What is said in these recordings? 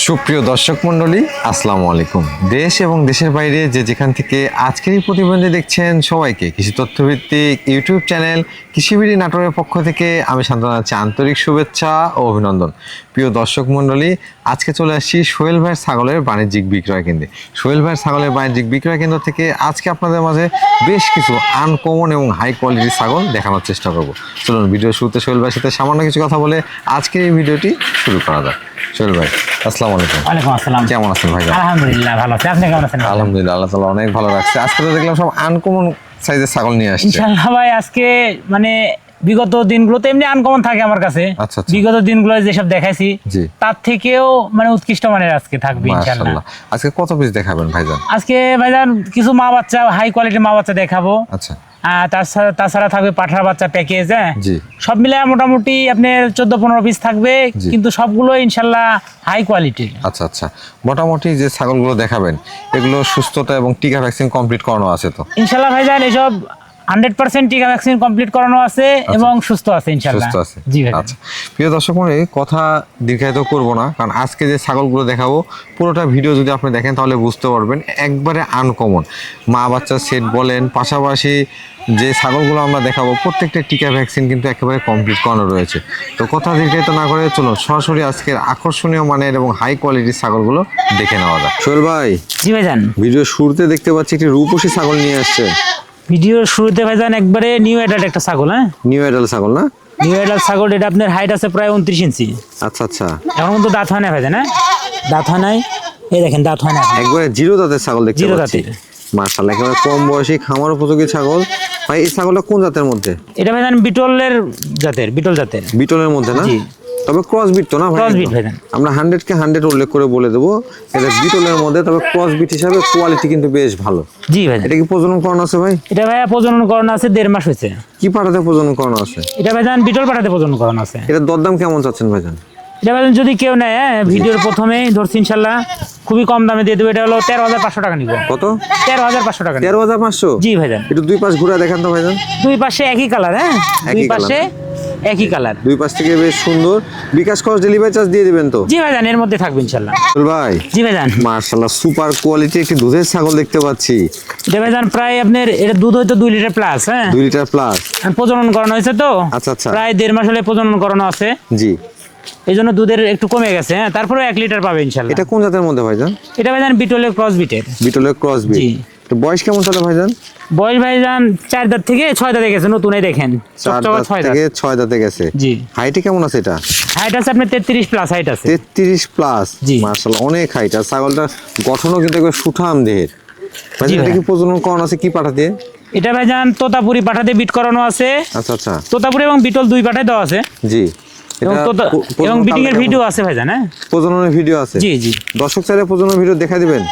সুপ্রিয় দর্শক মণ্ডলী, আসসালামু আলাইকুম। দেশ এবং দেশের বাইরে যে যেখান থেকে আজকের এই প্রতিবেদনটি দেখছেন সবাইকে কৃষি তথ্যভিত্তিক ইউটিউব চ্যানেল কৃষিবিড়ি নাটোরের পক্ষ থেকে আমি শান্তনা জানাচ্ছি আন্তরিক শুভেচ্ছা ও অভিনন্দন। প্রিয় দর্শক মণ্ডলী, আজকে চলে আসছি সোহেল ভাইয়ের ছাগলের বাণিজ্যিক বিক্রয় কেন্দ্রে। সোহেল ভাইয়ের ছাগলের বাণিজ্যিক বিক্রয় কেন্দ্র থেকে আজকে আপনাদের মাঝে বেশ কিছু আনকমন এবং হাই কোয়ালিটির ছাগল দেখানোর চেষ্টা করব। চলুন ভিডিও শুরুতে সোহেল ভাইয়ের সাথে সামান্য কিছু কথা বলে আজকের এই ভিডিওটি শুরু করা যাক। সোহেল ভাই, আসসালামু আলাইকুম। ওয়ালাইকুম আসসালাম। কেমন আছেন ভাই? আলহামদুলিল্লাহ ভালো আছি। আপনি কেমন আছেন? আলহামদুলিল্লাহ, আল্লাহ তাআলা অনেক ভালো রাখছে। আজকে তো দেখলাম সব আনকমন সাইজের ছাগল নিয়ে আসছে। ইনশাআল্লাহ ভাই, আজকে মানে বিগত দিনগুলোতে এমনি আনকমন থাকে আমার কাছে। আচ্ছা। বিগত দিনগুলো যেসব দেখাইছি তার থেকেও মানে উৎকৃষ্ট মানের আজকে থাকবে ইনশাআল্লাহ। মাশাআল্লাহ। আজকে কত পিস দেখাবেন ভাইজান? আজকে ভাইজান কিছু মা বাচ্চা, হাই কোয়ালিটির মা বাচ্চা দেখাবো। আচ্ছা। তাছাড়া থাকবে পাঠার বাচ্চা প্যাকেজ। জি। সব মিলে মোটামুটি আপনার 14-15 পিস থাকবে, কিন্তু সবগুলো ইনশাআল্লাহ হাই কোয়ালিটির। আচ্ছা আচ্ছা। মোটামুটি যে ছাগলগুলো দেখাবেন এগুলো সুস্থতা এবং টিকা ভ্যাকসিন কমপ্লিট করানো আছে তো? ইনশাআল্লাহ ভাইজান এসব 100% টিকা ভ্যাকসিন কমপ্লিট করানো আছে এবং সুস্থ আছে ইনশাআল্লাহ। সুস্থ আছে। জি ভাই। আচ্ছা। প্রিয় দর্শক মণ্ডলী, কথা দীর্ঘায়িত করব না, কারণ আজকে যে ছাগলগুলো দেখাবো পুরোটা ভিডিও যদি আপনি দেখেন তাহলে বুঝতে পারবেন একবারে আনকমন মা বাচ্চার সেট বলেন, পাশাপাশি যে ছাগলগুলো আমরা দেখাবো প্রত্যেকটা টিকা ভ্যাকসিন কিন্তু একেবারে কমপ্লিট করানো রয়েছে। তো কথা দীর্ঘায়িত না করে চলুন সরাসরি আজকের আকর্ষণীয় মানের এবং হাই কোয়ালিটির ছাগলগুলো দেখে নেওয়া যাক। সোহেল ভাই। জি ভাইজান। ভিডিও শুরুতে দেখতে পাচ্ছি একটি রূপসী ছাগল নিয়ে আসছে। ভিডিওর শুরুতে ভাইজান একবারে নিউ অ্যাডাল্ট একটা ছাগল। হ্যাঁ, নিউ অ্যাডাল্ট ছাগল না? নিউ অ্যাডাল্ট ছাগল। এটা আপনার হাইট আছে প্রায় 29 ইঞ্চি। আচ্ছা আচ্ছা। এখন কিন্তু দাঁত হয় না ভাইজান। হ্যাঁ, দাঁত হয় নাই, এই দেখেন দাঁত হয় না। একবারে জিরো দাঁতের ছাগল দেখতে জিরো পাচ্ছি। দাঁতের। মাশাআল্লাহ, একেবারে কম বয়সী খামার উপযোগী ছাগল। ভাই এই ছাগলটা কোন জাতের মধ্যে? এটা ভাইজান বিটলের জাতের, বিটল জাতের। বিটলের মধ্যে না? জি। তবে ক্রস বিট তো না ভাই? ক্রস বিট ভাইজান। আমরা 100 কে 100 উল্লেখ করে বলে দেবো এটা বিটলের মধ্যে, তবে ক্রস বিট হিসাবে কোয়ালিটি কিন্তু বেশ ভালো। জি ভাইজান। এটা কি প্রজনন করানো আছে ভাই? এটা ভাইয়া প্রজনন করানো আছে 1.5 মাস হয়েছে। কি পাঠাতে প্রজনন করানো আছে? এটা ভাইজান বিটল পাঠাতে প্রজনন করানো আছে। এটা দরদাম কেমন চাচ্ছেন ভাইজান? এটা ভাইজান যদি কেউ নেয়, হ্যাঁ, ভিডিওর প্রথমেই ধরছি ইনশাআল্লাহ খুবই কম দামে দিয়ে দেবো। এটা হলো 13,500 টাকা নিব। কত? 13,500 টাকা। 13,500? জি ভাইজান। একটু দুই পাশ ঘুরে দেখান তো ভাইজান। দুই পাশে একই কালার। হ্যাঁ, দুই পাশে একই কালার। দুই পাশ থেকে বেশ সুন্দর। বিকাশ খরচ ডেলিভারি চার্জ দিয়ে দিবেন তো? জি ভাইজান, এর মধ্যে থাকবে ইনশাআল্লাহ। ভাই। জি ভাইজান। মাশাআল্লাহ, সুপার কোয়ালিটি একটি দুধের ছাগল দেখতে পাচ্ছি। এটা ভাইজান প্রায় আপনার এটা দুধ হয়তো 2 লিটার প্লাস। হ্যাঁ, 2 লিটার প্লাস। প্রজনন করানো হয়েছে তো। আচ্ছা আচ্ছা। প্রায় 1.5 মাস হলে প্রজনন করানো আছে। জি। এই জন্য দুধের একটু কমে গেছে। হ্যাঁ, তারপরে 1 লিটার পাবে ইনশাআল্লাহ। এটা কোন জাতের মধ্যে ভাইজান? এটা ভাইজান বিটলের ক্রস বিটের। বিটলের ক্রস বিট। জি। তো বয়স কেমন চলে ভাইজান? বয়স ভাইজান 4 দাঁত থেকে 6 দাঁতে গেছে, নতুনই দেখেন। 4 দাঁত থেকে 6 দাঁতে গেছে। জি। হাইটে কেমন আছে এটা? হাইট আছে আপনার 33 প্লাস হাইট আছে। 33 প্লাস। জি। মাশাআল্লাহ, অনেক হাইট। আর ছাগলটার গঠনও কিন্তু একবার সুঠাম দেহের। ভাইজান এটা কি প্রজনন করানো আছে কি পাঠা দিয়ে? এটা ভাইজান তোতাপুরি পাঠাতে বিট করানো আছে। আচ্ছা আচ্ছা। তোতাপুরি এবং বিটল দুই পাঠায় দেওয়া আছে। জি। এবং বিটিং এর ভিডিও আছে ভাইজান। হ্যাঁ, প্রজননের ভিডিও আছে। জি জি। দর্শক চাইলে প্রজননের ভিডিও দেখা দিবেন?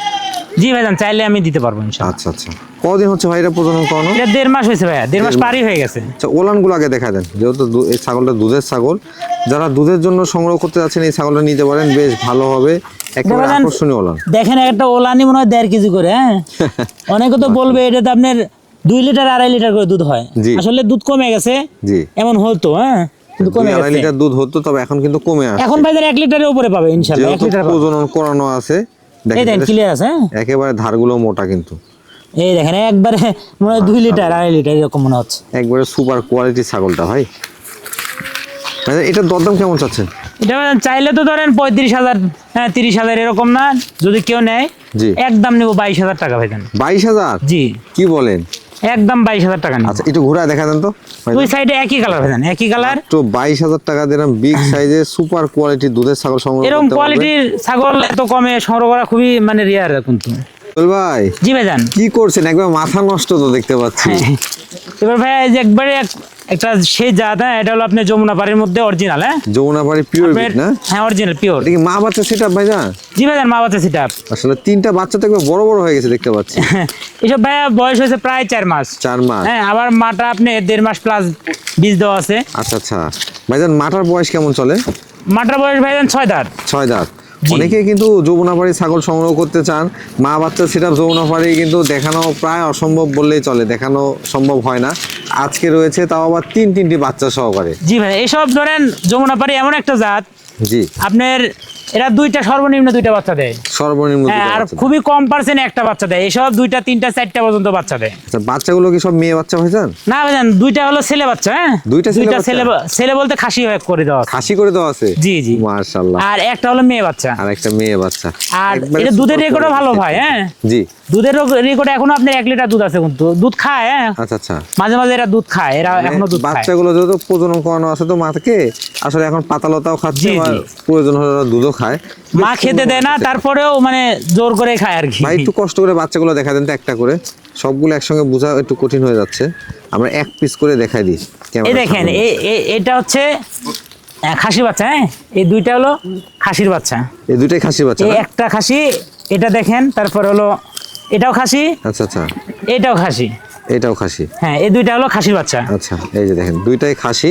জি ভাইজান, চাইলে আমি দিতে পারবো ইনশাআল্লাহ। আচ্ছা আচ্ছা। কতদিন হচ্ছে ভাই এটা প্রজনন করানো? এটা 1.5 মাস হয়েছে ভাইয়া, 1.5 মাস পারই হয়ে গেছে। আচ্ছা, ওলানগুলো আগে দেখা দেন, যেহেতু এই ছাগলটা দুধের ছাগল। যারা দুধের জন্য সংগ্রহ করতে যাচ্ছেন এই ছাগলটা নিতে পারেন, বেশ ভালো হবে। একেবারে আকর্ষণীয় ওলান। দেখেন একটা ওলানি মনে হয় 1.5 কেজি করে। হ্যাঁ, অনেকে তো বলবে এটাতে আপনার 2 লিটার 2.5 লিটার করে দুধ হয়। আসলে দুধ কমে গেছে। জি। এমন হতো। হ্যাঁ, কিন্তু কমে গেছে। 2.5 লিটার দুধ হতো, তবে এখন কিন্তু কমে আসছে। এখন ভাইজান 1 লিটারের উপরে পাবে ইনশাআল্লাহ। 1 লিটার প্রজনন করানো আছে। এই দেখেন ক্লিয়ার আছে। একেবারে ধারগুলো মোটা কিন্তু। এই দেখেন একবারে মনে হয় 2 লিটার 2.5 লিটার এরকম মনে হচ্ছে। একবারে সুপার কোয়ালিটি ছাগলটা ভাই। এটা দরদাম কেমন চাচ্ছেন? এটা চাইলে তো ধরেন 35,000, হ্যাঁ 30,000 এরকম না। যদি কেউ নেয় একদম নেব 22,000 টাকা ভাইজান। 22,000? জি। কি বলেন? একদম 22,000 টাকা নেব। আচ্ছা, একটু ঘুরে দেখা দেন তো। দুই সাইডে একই কালার ভাইজান, একই কালার। তো 22,000 টাকা দিলাম বিগ সাইজের সুপার কোয়ালিটির দুধের ছাগল সংগ্রহ করতে এরকম পারবেন। কোয়ালিটির ছাগল এত কমে সংগ্রহ করা খুবই মানে রিয়ার কিন্তু। ভাই। জি ভাইজান। কি করছেন? একবার মাথা নষ্ট তো দেখতে পাচ্ছি। এবার ভাই এই যে একবারে একটা সেই জাত। হ্যাঁ, এটা হলো আপনার যমুনা পাড়ির মধ্যে অরিজিনাল। হ্যাঁ, যমুনা পাড়ি পিওর বিট না? হ্যাঁ, অরিজিনাল পিওর। এটা কি মা বাচ্চা সেটআপ ভাইজান? জি ভাইজান, মা বাচ্চা সেটআপ। আসলে 3টা বাচ্চা তো একবার বড় বড় হয়ে গেছে দেখতে পাচ্ছি। এসব ভাইয়া বয়স হয়েছে প্রায় 4 মাস। 4 মাস। হ্যাঁ, আবার মাটা আপনি 1.5 মাস প্লাস বীজ দেওয়া আছে। আচ্ছা আচ্ছা। ভাইজান মাটার বয়স কেমন চলে? মাটার বয়স ভাইজান 6 দাঁত। 6 দাঁত। অনেকে কিন্তু যমুনাপাড়ি ছাগল সংগ্রহ করতে চান। মা বাচ্চা সেটআপ যমুনাপাড়ি কিন্তু দেখানো প্রায় অসম্ভব বললেই চলে, দেখানো সম্ভব হয় না। আজকে রয়েছে তাও আবার 3টি বাচ্চা সহকারে। জি ভাই, এসব ধরেন যমুনাপাড়ি এমন একটা জাত। জি। আপনার এরা দুইটা সর্বনিম্ন দুইটা বাচ্চা দেয়। সর্বনিম্ন হ্যাঁ, দুটো আর বাচ্চা। খুবই কম পার্সেন্ট একটা বাচ্চা দেয়, এসব দুইটা তিনটা চারটা পর্যন্ত বাচ্চা দেয়। আচ্ছা, বাচ্চাগুলো কি সব মেয়ে বাচ্চা ভাইজান? না ভাইজান, দুইটা হলো ছেলে বাচ্চা। হ্যাঁ, দুইটা ছেলে বাচ্চা? ছেলে বলতে খাসি হয়ে করে দেওয়া আছে। খাসি করে দেওয়া আছে? জি জি। মাশাআল্লাহ। আর একটা হলো মেয়ে বাচ্চা। আর একটা মেয়ে বাচ্চা। আর একবারে এটা দুধের super রেকর্ডও ভালো quality। ভাই। হ্যাঁ, জি। দুধের রেকর্ড এখনো আপনার 1 লিটার দুধ আছে, কিন্তু দুধ খায়। হ্যাঁ, আচ্ছা আচ্ছা। মাঝে মাঝে এরা দুধ খায়, এরা এখনো দুধ খায়। বাচ্চাগুলো যেহেতু প্রজনন করানো আছে তো মা থেকে, আসলে এখন পাতালতাও খাচ্ছে, জি, বা জি। প্রয়োজন হলে ওরা দুধও খায়। মা খেতে দেয় না, তারপরেও মানে জোর করে খায় আর কি। ভাই একটু কষ্ট করে বাচ্চাগুলো দেখা দেন তো একটা করে, সবগুলো একসঙ্গে বোঝা একটু কঠিন হয়ে যাচ্ছে, আমরা এক পিস করে দেখাই দিই। এই দেখেন, এটা হচ্ছে খাসি বাচ্চা। হ্যাঁ, এই দুইটা হলো খাসির বাচ্চা। এই দুইটাই খাসির বাচ্চা এই না? একটা খাসি, এটা দেখেন, তারপর হলো এটাও খাসি, আচ্ছা আচ্ছা। এটাও খাসি। এটাও খাসি? হ্যাঁ, এই দুইটা হলো খাসির বাচ্চা। আচ্ছা, এই যে দেখেন দুইটাই খাসি।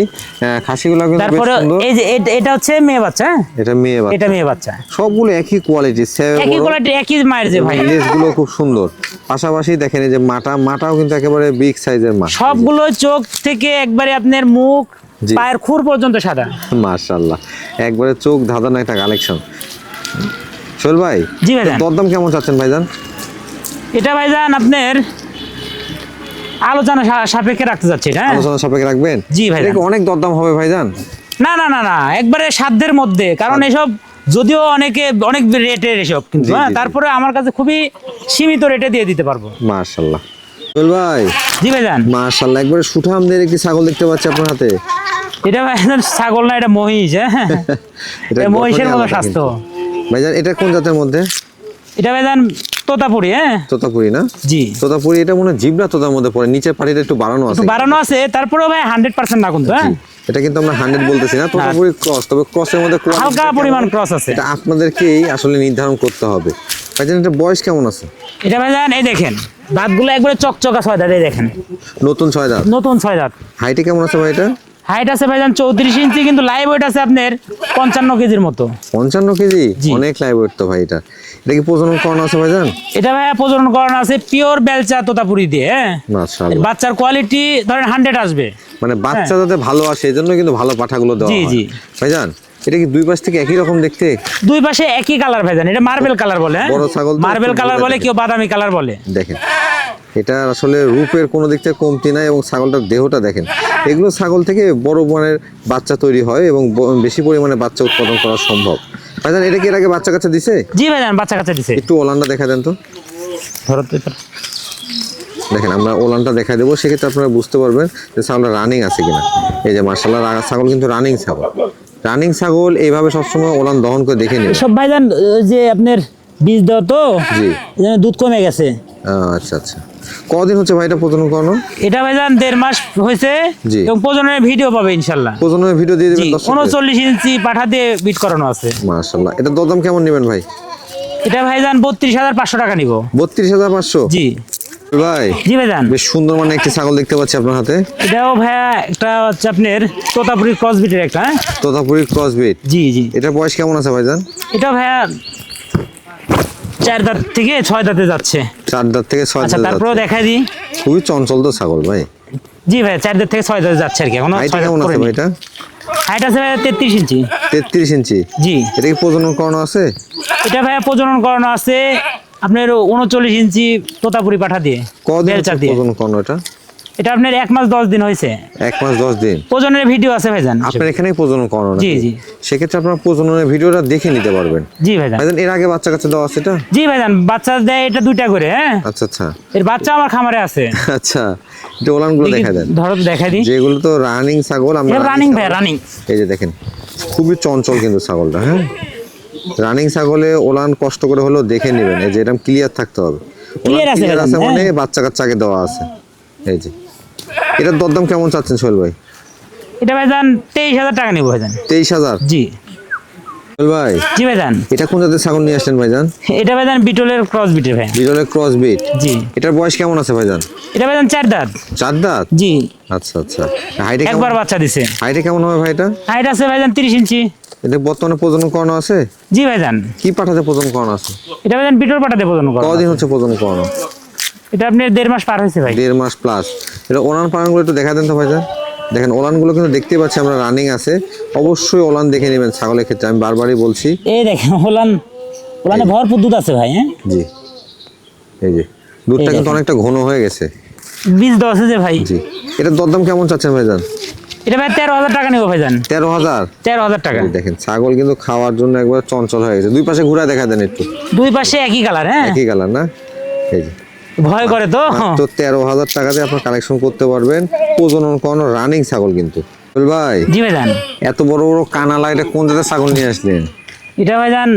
খাসিগুলো কিন্তু বেশ তারপরে সুন্দর। এই যে এটা হচ্ছে মেয়ে বাচ্চা। হ্যাঁ, এটা মেয়ে এটা বাচ্চা। মেয়ে বাচ্চা। সবগুলো একই কোয়ালিটি, একই কোয়ালিটি, একই মায়ের যে ভাই। লেজগুলো খুব সুন্দর। পাশাপাশি দেখেন এই যে মাটাও কিন্তু একেবারে বিগ সাইজের মা। সবগুলো চোখ থেকে একবারে আপনার মুখ জি। পায়ের খুর পর্যন্ত সাদা। মাশাআল্লাহ, একবারে চোখ ধাঁধানো একটা কালেকশন। সোহেল ভাই, জি ভাইজান। দরদাম কেমন চাচ্ছেন ভাইজান? এটা ভাইজান আপনার আলোচনা সাপেক্ষে রাখতে যাচ্ছে। হ্যাঁ, আলোচনা সাপেক্ষে রাখবেন? জি ভাইজান। এটা কি অনেক দরদাম হবে ভাইজান? না না না না, একবারে সাধ্যের মধ্যে, কারণ এসব যদিও অনেক রেটের এসব, কিন্তু জি, হ্যাঁ, জি, জি। তারপরে আমার কাছে খুবই সীমিত রেটে দিয়ে দিতে পারবো। মাশাআল্লাহ। সোহেল ভাই, জি ভাইজান। মাশাআল্লাহ, একবারে সুঠামদের একটি ছাগল দেখতে পাচ্ছি আপনার হাতে। এটা ভাইজান ছাগল না, এটা মহিষ। হ্যাঁ, এটা এটা মহিষের গঠনই মতো আলাদা স্বাস্থ্য। কিন্তু। ভাইজান, এটা কোন জাতের মধ্যে? এটা ভাইজান তোতাপুরি। হ্যাঁ, তোতাপুরি না? জি। তোতাপুরি, এটা মনে হয় জিবরা তোতার মধ্যে পড়ে, নিচের পাটিটা একটু বাড়ানো আছে। একটু বাড়ানো আছে, তারপরেও ভাই 100% না কিন্তু। হ্যাঁ, জি, এটা কিন্তু আমরা 100 বলতেছি না, তোতাপুরি ক্রস, তবে ক্রসের মধ্যে quality হালকা কেমন, পরিমাণ ক্রস আছে। এটা আপনাদেরকেই আসলে নির্ধারণ করতে হবে। ভাইজান, এটা বয়স কেমন আছে? এটা ভাইজান এই দেখেন, দাঁতগুলো একবারে চকচকা 6 দাঁত। এই দেখেন, নতুন 6 দাঁত। নতুন 6 দাঁত। হাইটে কেমন আছে ভাই এটা? হাইট আছে ভাইজান 34 ইঞ্চি, কিন্তু লাইভ ওয়েট আছে আপনার 55 কেজির মতো। 55 কেজি? জি। অনেক লাইভ ওয়েট তো ভাই। এটা কি প্রজনন করানো আছে ভাইজান? এটা ভাইয়া প্রজনন করানো আছে পিওর বেলচা তোতাপুরি দিয়ে। হ্যাঁ, মাশাআল্লাহ। বাচ্চার কোয়ালিটি ধরেন 100 আসবে। মানে বাচ্চা যাতে ভালো আসে, এজন্য কিন্তু ভালো পাঠাগুলো দেওয়া জি, হয়। জি। ভাইজান, এটা কি দুই পাশ থেকে একই রকম দেখতে? দুই পাশে একই কালার ভাইজান, এটা মার্বেল কালার বলে। বড় ছাগল তো মার্বেল একটু কালার বোঝা বলে, যায়। কেউ বাদামি কালার বলে। দেখেন, এটা আসলে রূপের কোনো দিক থেকে কমতি নাই, এবং ছাগলটার দেহটা দেখেন। এগুলো ছাগল থেকে বড় মানের বাচ্চা তৈরি হয়, এবং বেশি পরিমাণে বাচ্চা উৎপাদন করা সম্ভব। ভাইজান, এটা কি এর আগে বাচ্চা কাচ্চা দিছে? জি ভাইজান, বাচ্চা কাচ্চা দিছে। একটু ওলানটা দেখা দেন তো। ধরো তো। দেখেন, আমরা ওলানটা দেখা দেবো, সেক্ষেত্রে আপনারা বুঝতে পারবেন যে ছাগলটা রানিং আছে কিনা। এই যে মাশাআল্লাহ, ছাগল কিন্তু রানিং ছাগল। রানিং ছাগল এইভাবে সবসময় ওলান দহন করে দেখে নিন। সব ভাইজান ওই যে আপনার বীজ দেওয়া তো, জি। এজন্য দুধ কমে গেছে। আচ্ছা আচ্ছা। কদিন হচ্ছে ভাই এটা প্রজনন করানো? এটা ভাইজান 1.5 মাস হয়েছে, জি। এবং প্রজননের ভিডিও পাবে ইনশাল্লাহ। প্রজননের ভিডিও দিয়ে জি, দিবেন দর্শকদের? 39 ইঞ্চি পাঠা দিয়ে বিট করানো আছে। মাশাআল্লাহ। এটা দরদাম কেমন নেবেন ভাই? এটা ভাইজান 32,500 টাকা নিব। 32,500? জি ভাই, জি ভাইজান। বেশ সুন্দর মানে একটি ছাগল দেখতে পাচ্ছি আপনার হাতে। এটাও ভাইয়া একটা হচ্ছে আপনার তোতাপুরি ক্রস বিটের একটা। হ্যাঁ, তোতাপুরি ক্রসবিট। জি জি। এটা বয়স কেমন আছে ভাইজান? এটা ভাইয়া 4 দাঁত থেকে 6 দাঁতে যাচ্ছে। 4 দাঁত থেকে 6 আচ্ছা, দাঁত তারপরেও যাচ্ছে। দেখাই দিই। খুবই চঞ্চল তো ছাগল ভাই। জি ভাই, 4 দাঁত থেকে 6 দাঁতে যাচ্ছে আর কি, এখনো হাইট 6 দাঁত কেমন আছে করেনি। ভাই এটা? হাইট আছে ভাইয়া 33 ইঞ্চি। 33 ইঞ্চি? জি। এটা কি প্রজনন করানো আছে? এটা ভাইয়া প্রজনন করানো আছে আপনার 39 ইঞ্চি তোতাপুরি পাঠা দিয়ে, কদিন বেলচা হচ্ছে দিয়ে। প্রজনন করানো এটা? এটা আপনার 1 মাস 10 দিন হয়েছে। 1 মাস 10 দিন? প্রজনের ভিডিও আছে ভাইজান। আপনার এখানেই প্রজনন করানো জি, নাকি? জি। সেক্ষেত্রে আপনার প্রজননের ভিডিওটা দেখে নিতে পারবেন। জি ভাইজান। ভাইজান, এর আগে বাচ্চা কাচ্চা দেওয়া আছে এটা? জি ভাইজান, বাচ্চা দেয় এটা 2টা করে। হ্যাঁ, আচ্ছা আচ্ছা। এর বাচ্চা আমার খামারে আছে। আচ্ছা, এটা ওলানগুলো দেখা দেন। ধরো তো দেখাই দিই। যেগুলো তো রানিং ছাগল, আমরা এটা রানিং ভাই, রানিং। এই যে দেখেন, খুবই চঞ্চল কিন্তু ছাগলটা। হ্যাঁ, রানিং ছাগলে ওলান কষ্ট করে হলেও দেখে নেবেন। এই যে এরকম ক্লিয়ার থাকতে হবে। Clear আছে ক্লিয়ার ভাইজান, আছে মানে হ্যাঁ। বাচ্চা কাচ্চা আগে দেওয়া আছে। এই যে, এটার দরদাম কেমন চাচ্ছেন সোহেল ভাই? এটা ভাইজান 23,000 টাকা নিব ভাইজান। 23,000? জি সোহেল ভাই, জি ভাইজান। এটা কোন জাতের ছাগল নিয়ে আসলেন ভাইজান? এটা ভাইজান বিটলের ক্রস বিটের ভাই। বিরলের ক্রস বিট? জি। এটার বয়স কেমন আছে ভাইজান? এটা ভাইজান 4 দাঁত। 4 দাঁত? জি। আচ্ছা আচ্ছা। হাইটে কেমন? একবার বাচ্চা দিছে। হাইটে কেমন হবে ভাই এটা? হাইট আছে ভাইজান 30 ইঞ্চি। এটা বর্তমানে প্রজনন করানো আছে? জি ভাইজান। কি পাঠাতে প্রজনন করানো আছে? এটা ভাইজান বিটল পাঠাতে প্রজনন করা। কদিন হচ্ছে প্রজনন করানো? এটা আপনার 1.5 মাস পার হয়েছে ভাই। 1.5 মাস প্লাস। এটা ওনান পালনগুলো একটু দেখা দেন তো ভাইজান। দেখেন ওলানগুলো কিন্তু দেখতে পাচ্ছি আমরা রানিং আছে, অবশ্যই ওলান দেখে নেবেন ছাগলের ক্ষেত্রে, আমি বারবারই বলছি। এই দেখেন ওলানে ভরপুর দুধ আছে ভাই। হ্যাঁ জি, এই যে দুধটা কিন্তু অনেকটা ঘন হয়ে গেছে। বীজ দেওয়া আছে যে ভাই। জি, এটা দরদাম কেমন চাচ্ছেন ভাইজান? এটা ভাই 13,000 টাকা নেবো ভাইজান। 13,000? 13,000 টাকা। দেখেন ছাগল কিন্তু খাওয়ার জন্য একবার চঞ্চল হয়ে গেছে। দুই পাশে ঘুরা দেখা দেন একটু। দুই পাশে একই কালার। হ্যাঁ একই কালার না? এই যে ভয় করে তো। তো 13,000 টাকাতে আপনার কালেকশন করতে পারবেন প্রজনন করানো রানিং ছাগল কিন্তু। বল ভাই, জি ভাইজান। এত বড় বড় কানালা, এটা কোন জাতের ছাগল নিয়ে আসলেন? এটা ভাইজান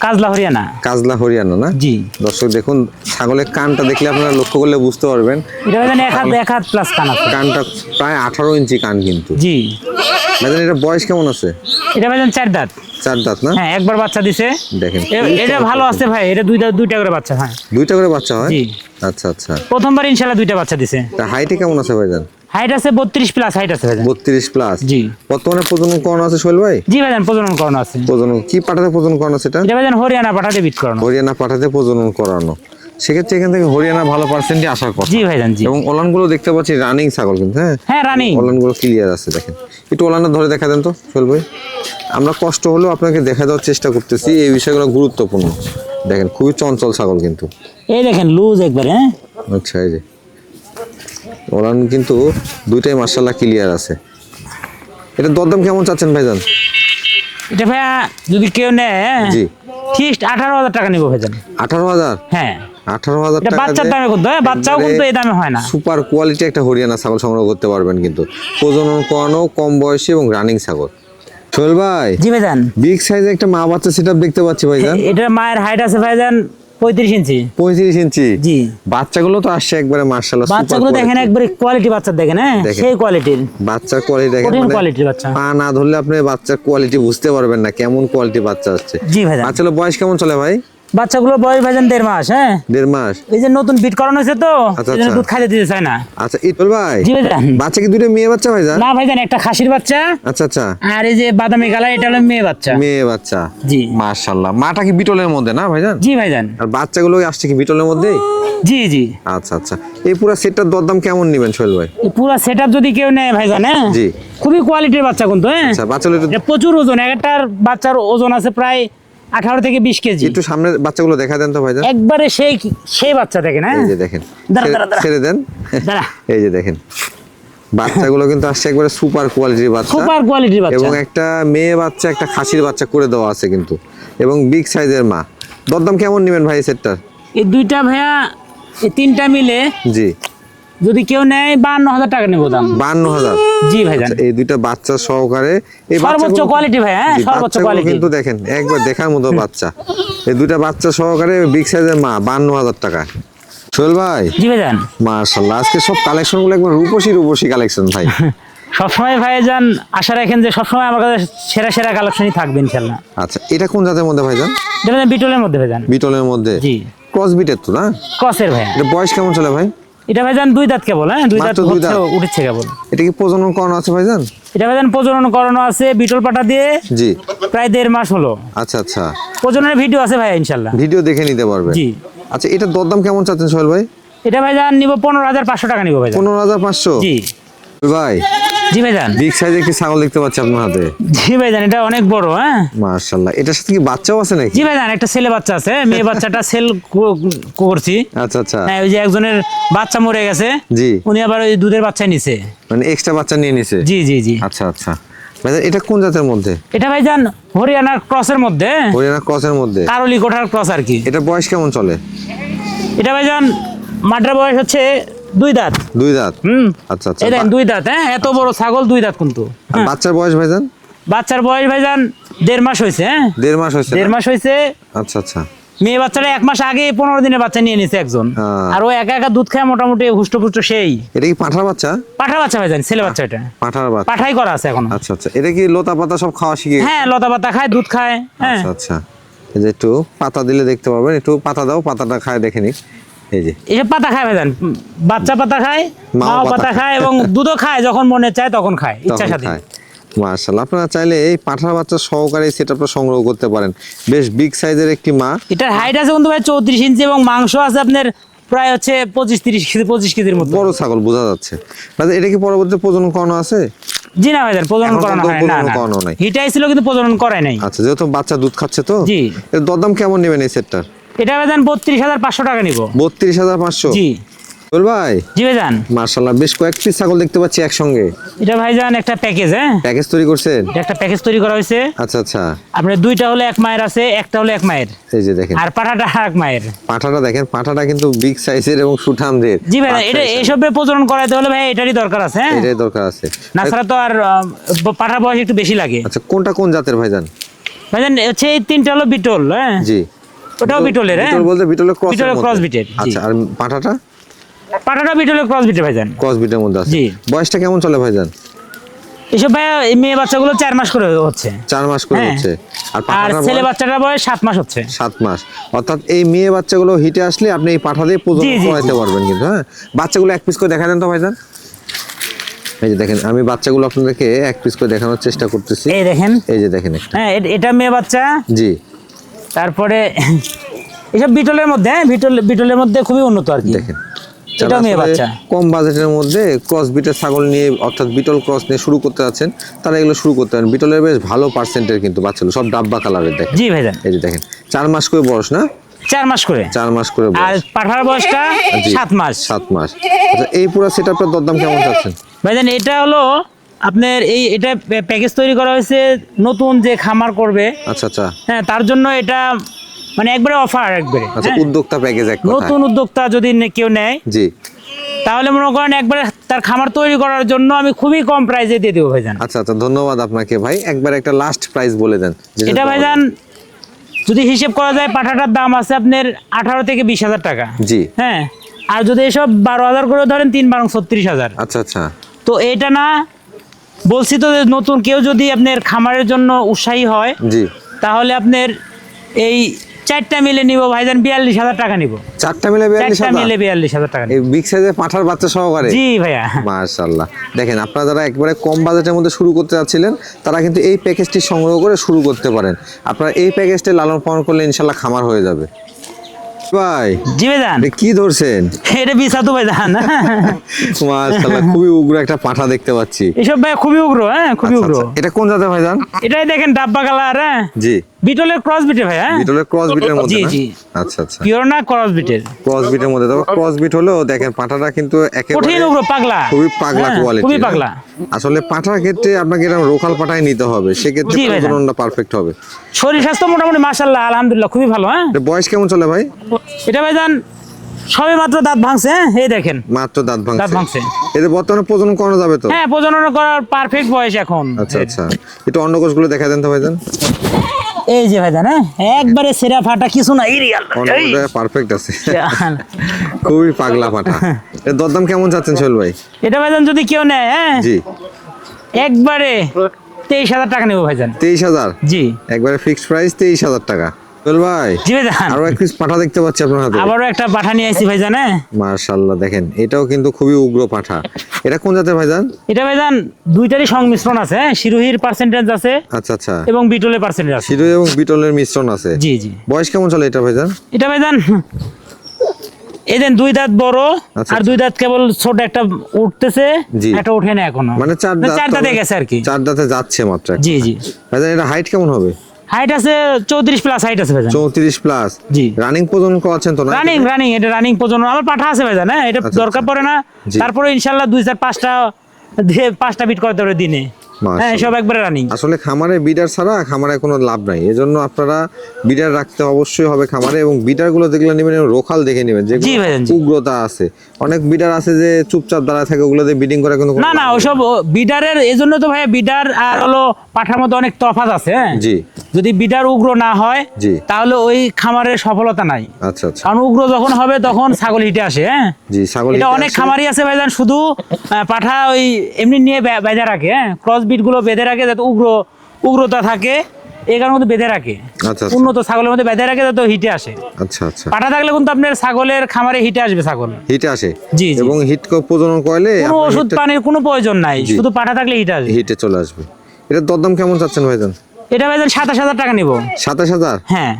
কাজলা হরিয়ানা। কাজলা হরিয়ানা না? জি। দর্শক দেখুন ছাগলের কানটা দেখলে আপনারা লক্ষ্য করলে বুঝতে পারবেন। এটা ভাইজান এক হাত প্লাস কান আছে। কানটা প্রায় 18 ইঞ্চি কান কিন্তু। জি। ভাইজান এটা বয়স কেমন আছে? এটা ভাইজান 4 দাঁত। 4 দাঁত না? হ্যাঁ একবার বাচ্চা দিছে। দেখেন এটা ভালো আছে ভাই, এটা দুইটা করে বাচ্চা হয়। দুইটা করে বাচ্চা হয়? জি। আচ্ছা আচ্ছা। প্রথমবার ইনশাআল্লাহ দুইটা বাচ্চা দিছে। তা হাইটে কেমন আছে ভাইজান? হাইট আছে 32 প্লাস হাইট আছে ভাইজান। 32 প্লাস? জি। বর্তমানে প্রজনন করানো আছে সোহেল ভাই? জি ভাইজান প্রজনন করানো আছে। প্রজনন কি পাঠাতে প্রজনন করানো আছে? এটা ভাইজান হরিয়ানা পাঠাতে বিট করানো। হরিয়ানা পাঠাতে প্রজনন করানো, সেক্ষেত্রে এখান থেকে হরিয়ানা ভালো পার্সেন্টই আসার কথা। জি ভাইজান জি। এবং ওলানগুলো দেখতে পাচ্ছি রানিং ছাগল কিন্তু। হ্যাঁ হ্যাঁ রানিং। ওলানগুলো ক্লিয়ার আছে দেখেন। একটু ওলানটা ধরে দেখা দেন তো সোহেল ভাই। আমরা কষ্ট হলেও আপনাকে দেখা দেওয়ার চেষ্টা করতেছি, এই বিষয়গুলো গুরুত্বপূর্ণ। দেখেন খুবই চঞ্চল ছাগল কিন্তু। এই দেখেন লুজ একবার। হ্যাঁ আচ্ছা, এই যে ওলান কিন্তু দুইটাই মাশাআল্লাহ ক্লিয়ার আছে। এটা দরদাম কেমন চাচ্ছেন ভাইজান? এটা ভাইয়া যদি কেউ নেয় জি, ফিক্সড 18,000 টাকা নিবো ভাইজান। 18,000? হ্যাঁ 18,000 এটা টাকা বাচ্চার দামে করতে হয়, বাচ্চাও কিন্তু এই দামে হয় না। সুপার কোয়ালিটি একটা হরিয়ানা ছাগল সংগ্রহ করতে পারবেন কিন্তু, প্রজনন করানো, কম বয়সী এবং রানিং ছাগল। সোহেল ভাই, জি ভাইজান। বিগ সাইজের একটা মা বাচ্চা সেটআপ দেখতে পাচ্ছি ভাইজান। এটা মায়ের হাইট আছে ভাইজান 35 ইঞ্চি। 35 ইঞ্চি? জি। বাচ্চাগুলো তো আসছে একবারে মাশাআল্লাহ। বাচ্চাগুলো দেখেন একবারে কোয়ালিটি বাচ্চা দেখেন। হ্যাঁ সেই কোয়ালিটির বাচ্চার কোয়ালিটি দেখেন, কঠিন কোয়ালিটির বাচ্চা। পা না ধরলে আপনি বাচ্চার কোয়ালিটি বুঝতে পারবেন না কেমন কোয়ালিটি বাচ্চা আসছে। জি ভাইজান। বাচ্চাগুলো বয়স কেমন চলে ভাই? বাচ্চাগুলো বয়স ভাইজান 1.5 মাস। হ্যাঁ 1.5 মাস? এই যে নতুন বিট করানো হয়েছে তো, আচ্ছা, এজন্য আচ্ছা। দুধ খাইতে দিতে চায় না। আচ্ছা ইটল ভাই, জি ভাইজান। বাচ্চা কি দুটো মেয়ে বাচ্চা ভাইজান? না ভাইজান একটা খাসির বাচ্চা। আচ্ছা আচ্ছা। আর এই যে বাদামি কালার এটা হলো মেয়ে বাচ্চা। মেয়ে বাচ্চা? জি। মাশাআল্লাহ। মাটা কি বিটলের মধ্যে না ভাইজান? জি ভাইজান। আর বাচ্চাগুলো আসছে কি বিটলের মধ্যেই? জি জি। আচ্ছা আচ্ছা। এই পুরো সেটটার দরদাম কেমন নেবেন সোহেল ভাই? এই পুরো সেটআপ যদি কেউ নেয় ভাইজান, হ্যাঁ জি। খুবই কোয়ালিটির বাচ্চা কিন্তু। হ্যাঁ আচ্ছা, বাচ্চাগুলো এটা প্রচুর ওজন, একটার বাচ্চার ওজন আছে প্রায় 18 থেকে 20 কেজি। একটু সামনে বাচ্চাগুলো দেখা দেন তো ভাইজান। একবারে সেই বাচ্চা দেখেন। হ্যাঁ এই যে দেখেন, দাঁড়া, দাঁড়া, দাঁড়া। ছেড়ে দেন। দাঁড়া। এই যে দেখেন বাচ্চাগুলো কিন্তু আসছে একবারে সুপার কোয়ালিটির বাচ্চা, সুপার কোয়ালিটির বাচ্চা। এবং একটা মেয়ে বাচ্চা একটা খাসির বাচ্চা করে দেওয়া আছে কিন্তু, এবং বিগ সাইজের মা। দরদাম কেমন নেবেন ভাই সেটটার? এই দুইটা ভাইয়া, এই তিনটা মিলে জি, যদি কেউ নেয় 52,000 টাকা নেবো দাম। 52,000? জি ভাইজান। আচ্ছা, এই দুইটা বাচ্চা সহকারে এই সর্বোচ্চ বাচ্চাগুলো কোয়ালিটি ভাই। হ্যাঁ জি, সর্বোচ্চ বাচ্চাগুলো কোয়ালিটি। কিন্তু দেখেন একবার দেখার মতো বাচ্চা। এই দুইটা বাচ্চা সহকারে বিগ সাইজের মা, 52,000 টাকা। সোহেল ভাই, জি ভাইজান। মাশাআল্লাহ আজকে সব কালেকশন গুলো একবার রূপসী কালেকশন ভাই। সবসময় ভাইজান আশা রাখেন যে সবসময় আমার কাছে সেরা কালেকশনই থাকবে ইনশাআল্লাহ। আচ্ছা, এটা কোন জাতের মধ্যে ভাইজান? এটা ভাইজান বিটলের মধ্যে ভাইজান। বিটলের মধ্যে? জি। ক্রস বিটের তো না? ক্রসের ভাইয়া। এটা বয়স কেমন চলে ভাই? এটা ভাইজান 2 দাঁত কেবল। হ্যাঁ 2 দাঁত মাত্র 2 দাঁত? উঠেছে কেবল। এটা কি প্রজনন করানো আছে ভাইজান? এটা ভাইজান প্রজনন করানো আছে বিটল পাটা দিয়ে। জি। প্রায় 1.5 মাস হলো। আচ্ছা আচ্ছা। প্রজননের ভিডিও আছে ভাইয়া ইনশাআল্লাহ। ভিডিও দেখে নিতে পারবে? জি। আচ্ছা, এটা দরদাম কেমন চাচ্ছেন সোহেল ভাই? এটা ভাইজান নিব 15,500 টাকা নিব ভাইজান। 15,500? জি। ভাই জি ভাইজান। বিগ সাইজের একটি ছাগল দেখতে পাচ্ছি আপনার হাতে। জি ভাইজান এটা অনেক বড়। হ্যাঁ মাশাআল্লাহ। এটার সাথে কি বাচ্চাও আছে নাকি? জি ভাইজান একটা ছেলে বাচ্চা আছে, মেয়ে বাচ্চাটা সেল করছি। আচ্ছা আচ্ছা। হ্যাঁ ওই যে একজনের বাচ্চা মরে গেছে, জি। উনি আবার ওই দুধের বাচ্চা নিছে। মানে এক্সট্রা বাচ্চা নিয়ে নিছে? জি জি জি। আচ্ছা আচ্ছা। ভাইজান এটা কোন জাতের মধ্যে? এটা ভাইজান হরিয়ানার ক্রসের মধ্যে, হরিয়ানা ক্রসের মধ্যে? কারলি কোঠার ক্রস আর কি। এটা বয়স কেমন চলে? এটা ভাইজান মাটার বয়স হচ্ছে 2 দাঁত। 2 দাঁত? আচ্ছা আচ্ছা। এই দেখেন 2 দাঁত। হ্যাঁ এত বড় ছাগল 2 দাঁত কিন্তু। আর বাচ্চার বয়স ভাইজান? বাচ্চার বয়স ভাইজান 1.5 মাস হয়েছে। হ্যাঁ 1.5 মাস হয়েছে? 1.5 মাস হয়েছে। আচ্ছা আচ্ছা। মেয়ে বাচ্চাটা 1 মাস আগে 15 দিনের বাচ্চা নিয়ে নিছে একজন। হ্যাঁ। আর ও একা দুধ খায় মোটামুটি হুষ্টপুষ্ট সেই। এটা কি পাঁঠার বাচ্চা? পাঠা বাচ্চা ভাইজান, ছেলে বাচ্চা এটা। পাঁঠার বাচ্চা? পাঠাই করা আছে এখন। আচ্ছা আচ্ছা। এটা কি লতা পাতা সব খাওয়া শিখে গেছে? হ্যাঁ লতা পাতা খায়, দুধ খায়। হ্যাঁ আচ্ছা আচ্ছা। এই যে একটু পাতা দিলে দেখতে পাবেন, একটু পাতা দাও, পাতাটা খায় দেখে নি। এই যে এসব পাতা খায় ভাইজান, বাচ্চা পাতা খায়, মাও পাতা খায় এবং দুধও খায়, যখন মনে চায় তখন খায় ইচ্ছা সাথে। মাশাআল্লাহ। আপনারা চাইলে এই পাঁঠার বাচ্চা সহকারে সেটআপটা সংগ্রহ করতে পারেন। বেশ বিগ সাইজের একটি মা। এটার হাইট আছে কিন্তু ভাই 34 ইঞ্চি এবং মাংস আছে আপনার প্রায় হচ্ছে 25-30 কেজির মতো। বড় ছাগল বোঝা যাচ্ছে। ভাইজান এটা কি পরবর্তীতে প্রজনন করানো আছে? জি না ভাইজান, প্রজনন এখন করানো পর্যন্ত হয় না, প্রজনন না করানো নাই। হিটাই ছিল কিন্তু প্রজনন করায় নাই। আচ্ছা, যেহেতু বাচ্চা দুধ খাচ্ছে তো, জি। এর দরদাম কেমন নেবেন এই সেটটার? এটা ভাইজান 32,500 টাকা নিব। 32,500? জি বল ভাই, জি ভাইজান। মাশাআল্লাহ বেশ কয়েক পিস ছাগল দেখতে পাচ্ছি একসঙ্গে। এটা ভাইজান একটা প্যাকেজ, হ্যাঁ প্যাকেজ তৈরি করছেন? এটা একটা প্যাকেজ তৈরি করা হয়েছে। আচ্ছা আচ্ছা, আপনার দুইটা হলে এক মায়ের আছে, একটা হলে এক মায়ের, এই যে দেখেন আর পাঠাটা এক মায়ের। পাঠাটা দেখেন, পাঠাটা কিন্তু বিগ সাইজের এবং সুঠামদের। জি ভাইজান, এটা এইসবে প্রজনন করাইতে হলে ভাই এটারই দরকার আছে, হ্যাঁ এটাই দরকার আছে। না ছাড়া তো আর পাঠার বয়স একটু বেশি লাগে। আচ্ছা, কোনটা কোন জাতের ভাইজান? ভাইজান হচ্ছে এই তিনটা হলো বিটল, হ্যাঁ জি। ওটাও বিটলের, হ্যাঁ বিটল বলতে বিটলের ক্রস, বিটলের ক্রস বিটের। আচ্ছা, আর পাঠাটা? পাঠাটা বিটলের ক্রস বিটের ভাইজান। ক্রস বিটের মধ্যে আছে। জি। বয়সটা কেমন চলে ভাইজান? এসব ভাই মেয়ে বাচ্চাগুলো 4 মাস করে হচ্ছে, 4 মাস করে হ্যাঁ। হচ্ছে। আর আর পাঠাটার ছেলে বয়স? বাচ্চাটার বয়স 7 মাস হচ্ছে। 7 মাস। অর্থাৎ এই মেয়ে বাচ্চাগুলো হিটে আসলে আপনি এই পাঠা দিয়ে প্রজনন জি, জি, করাইতে জি। পারবেন কিন্তু, হ্যাঁ। বাচ্চাগুলো এক পিস করে দেখা দেন তো ভাইজান। এই যে দেখেন, আমি বাচ্চাগুলো আপনাদেরকে এক পিস করে দেখানোর চেষ্টা করতেছি। এই দেখেন, এই যে দেখেন একটা। হ্যাঁ এটা মেয়ে বাচ্চা। জি। তারপরে এসব বিটলের মধ্যে, হ্যাঁ বিটলের মধ্যে খুবই উন্নত আর কি। দেখেন, এটা যারা মেয়ে আসলে বাচ্চা। কম বাজেটের মধ্যে ক্রস বিটের ছাগল নিয়ে, অর্থাৎ বিটল ক্রস নিয়ে শুরু করতে যাচ্ছেন, তারা এগুলো শুরু করতে পারেন। বিটলের বেশ ভালো পার্সেন্টের কিন্তু বাচ্চাগুলো সব ডাব্বা কালারের। দেখেন, জি ভাইজান, এই যে দেখেন 4 মাস করে বয়স না? 4 মাস করে। 4 মাস করে আর বয়স। পাঠার বয়সটা জি। 7 মাস। 7 মাস। আচ্ছা, এই পুরো সেটআপটার দরদাম কেমন চাচ্ছেন? ভাইজান এটা হলো আপনার এটা প্যাকেজ তৈরি করা হয়েছে নতুন যে খামার করবে, আচ্ছা আচ্ছা। হ্যাঁ তার জন্য এটা মানে একবারে অফার, একবারে আচ্ছা, হ্যাঁ। উদ্যোক্তা প্যাকেজ এক কথা। নতুন উদ্যোক্তা যদি কেউ নেয়, জি। তাহলে মনে করেন একবারে তার খামার তৈরি করার জন্য আমি খুবই কম প্রাইসে দিয়ে দেবো ভাইজান। আচ্ছা আচ্ছা, ধন্যবাদ আপনাকে ভাই। একবার একটা লাস্ট প্রাইস বলে দেন। এটা ভাইজান যদি হিসেব করা যায়, পাঠাটার দাম আছে আপনার 18 থেকে 20,000 টাকা। জি। হ্যাঁ, আর যদি এসব 12,000 করে ধরেন 3 36,000। আচ্ছা আচ্ছা। তো এটা না বলছি তো যে নতুন কেউ যদি আপনার খামারের জন্য উৎসাহী হয়, জি। তাহলে আপনার এই 4টা মিলে নিব ভাইজান 42,000 টাকা নিব। 4টা মিলে 4টা 42,000? মিলে 42,000 টাকা নিব। এই বিগ সাইজের পাঠার বাচ্চা সহকারে? জি ভাইয়া। মাশাআল্লাহ। দেখেন, আপনারা যারা একবারে কম বাজেটের মধ্যে শুরু করতে যাচ্ছিলেন, তারা কিন্তু এই প্যাকেজটি সংগ্রহ করে শুরু করতে পারেন। আপনারা এই প্যাকেজটি লালন পালন করলে ইনশাআল্লাহ খামার হয়ে যাবে। ভাই, জি ভাইজান, এটা কি ধরছেন? এটা বিছা তো ভাইজান। মাশাআল্লাহ, খুবই উগ্র একটা পাঠা দেখতে পাচ্ছি। এসব ভাই খুবই উগ্র, হ্যাঁ খুবই আচ্ছা, উগ্র। আচ্ছা। এটা কোন জাতের ভাইজান? এটাই দেখেন ডাব্বা কালার, হ্যাঁ জি। বিটলের ক্রস বিটে ভাই, হ্যাঁ বিটলের ক্রস বিটের মধ্যে জি না? জি, আচ্ছা আচ্ছা। পিওর না ক্রস বিটের। ক্রস বিটের মধ্যে, তবে ক্রস বিট হলেও দেখেন পাঠাটা কিন্তু একেবারে কঠিন উগ্র, পাগলা, খুবই পাগলা হ্যাঁ, কোয়ালিটি। খুবই পাগলা। আসলে পাঠার ক্ষেত্রে আপনাকে এরকম লোকাল পাঠাই নিতে হবে, সেক্ষেত্রে জি ভাইজান। প্রজননটা পারফেক্ট হবে। শরীর স্বাস্থ্য মোটামুটি মাশাআল্লাহ আলহামদুলিল্লাহ খুবই ভালো, হ্যাঁ। এটা বয়স কেমন চলে ভাই? এটা ভাইজান সবে মাত্র দাঁত ভাঙছে, হ্যাঁ এই দেখেন মাত্র দাঁত দাঁত ভাঙছে। ভাঙছে। এদের বর্তমানে প্রজনন করানো যাবে তো? হ্যাঁ প্রজনন করার পারফেক্ট বয়স এখন। আচ্ছা আচ্ছা, একটু অন্য কোষগুলো দেখা দেন তো ভাইজান। এই যে ভাইজান, হ্যাঁ একবারে সেরা ফাটা কিছু না, রিয়াল অন্যটা পারফেক্ট আছে। খুবই পাগলা পাঠা। এর দরদাম কেমন চাচ্ছেন সোহেল ভাই? এটা ভাইজান যদি কেউ নেয়, হ্যাঁ জি। একবারে 23,000 টাকা নেবো ভাইজান। 23,000? জি। একবারে ফিক্সড প্রাইস 23,000 টাকা। সোহেল ভাই, জি ভাইজান, আরো এক পিস পাঠা দেখতে পাচ্ছি আপনার হাতে। আবারও একটা পাঠা নিয়ে আসছি ভাইজান, হ্যাঁ মাশাআল্লাহ, দেখেন এটাও কিন্তু খুবই উগ্র পাঠা। এটা কোন জাতের ভাইজান? এটা ভাইজান দুইটারই সংমিশ্রণ আছে, হ্যাঁ শিরোহির পার্সেন্টেজ আছে আচ্ছা আচ্ছা। এবং বিটলের পার্সেন্টেজ আছে। শিরো এবং বিটলের মিশ্রণ আছে। জি জি। বয়স কেমন চলে এটা ভাইজান? এটা ভাইজান এই দেন 2 দাঁত বড়, আচ্ছা, আর 2 দাঁত কেবল ছোট একটা উঠতেছে, জি। একটা ওঠে না এখনো, মানে 4 দাঁত, 4 দাঁতে গেছে আর কি। 4 দাঁতে যাচ্ছে মাত্র। জি জি। ভাইজান এটা হাইট কেমন হবে? হাইট আছে 34 প্লাস হাইট আছে ভাইজান। 34 প্লাস? জি। রানিং প্রজনন করাচ্ছেন তো না? রানিং এটা রানিং প্রজনন আমার পাঠা আছে ভাইজান, হ্যাঁ এটা আচ্ছা, দরকার পড়ে না। জি। তারপরে ইনশাআল্লাহ 2 4 5টা দিয়ে 5টা বিট করতে পারে দিনে, হ্যাঁ মাশাআল্লাহ। সব একবারে রানিং। আসলে খামারে বিডার ছাড়া খামারে কোনো লাভ নাই, এজন্য আপনারা বিডার রাখতে অবশ্যই হবে খামারে, এবং বিডার গুলো দেখলে নেবেন রোখাল দেখে নেবেন, যে জি ভাইজান, জি। উগ্রতা আছে। অনেক বিডার আছে যে চুপচাপ দাঁড়ায় থাকে, ওগুলো দিয়ে বিডিং করে কোনো না না ওসব বিডারের এজন্য তো ভাই বিডার আর হলো পাঠার মধ্যে অনেক তফাৎ আছে, হ্যাঁ জি যদি বিডার উগ্র না হয়, জি। তাহলে ওই খামারের সফলতা নাই। আচ্ছা আচ্ছা। কারণ উগ্র যখন হবে তখন ছাগল হিটে আসে, হ্যাঁ জি, ছাগল এটা হিটে অনেক আসে। খামারি আছে ভাইজান শুধু পাঠা ওই এমনি নিয়ে বেঁধে রাখে, হ্যাঁ ক্রস বিট গুলো বেঁধে রাখে যাতে উগ্রতা থাকে, এটার মধ্যে বেঁধে রাখে। আচ্ছা আচ্ছা। উন্নত ছাগলের মধ্যে বেঁধে রাখে যাতে হিটে আসে। আচ্ছা আচ্ছা। পাঠা থাকলে কিন্তু আপনার ছাগলের খামারে হিটে আসবে ছাগল, হিটে আসে। জি জি। এবং হিট প্রজনন করলে কোনো ওষুধ পানির কোনো প্রয়োজন নাই, জি। শুধু পাঠা থাকলে হিটে আসবে। হিটে চলে আসবে। এটার দরদাম কেমন চাচ্ছেন ভাইজান? এটা ভাইজান 27,000 টাকা নিব। 27,000? হ্যাঁ